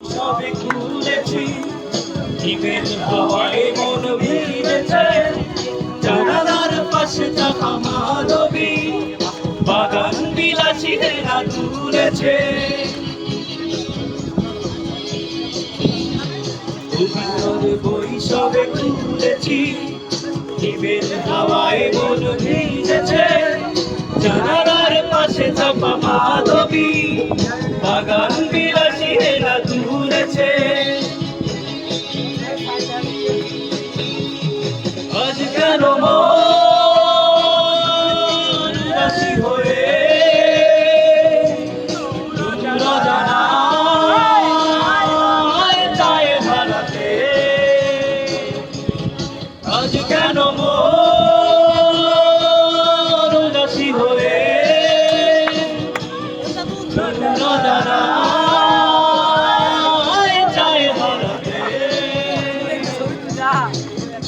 সবে খুলেছি হিমেল হাওয়ায় মন ভিজেছে জানালার পাশে থাকা মাধবী বাগান বিলাসীরা তুলেছে বই সবে খুলেছি হিমেল হাওয়ায় মন ভিজেছে জানালার পাশে থাকা মাধবী বাগান বিলাসীরা তুলেছে আজ কেন মন রাশি হয়ে জানায় চায় হারাতে আজ কেন মন রাশি হয়ে জানায় চায় হারাতে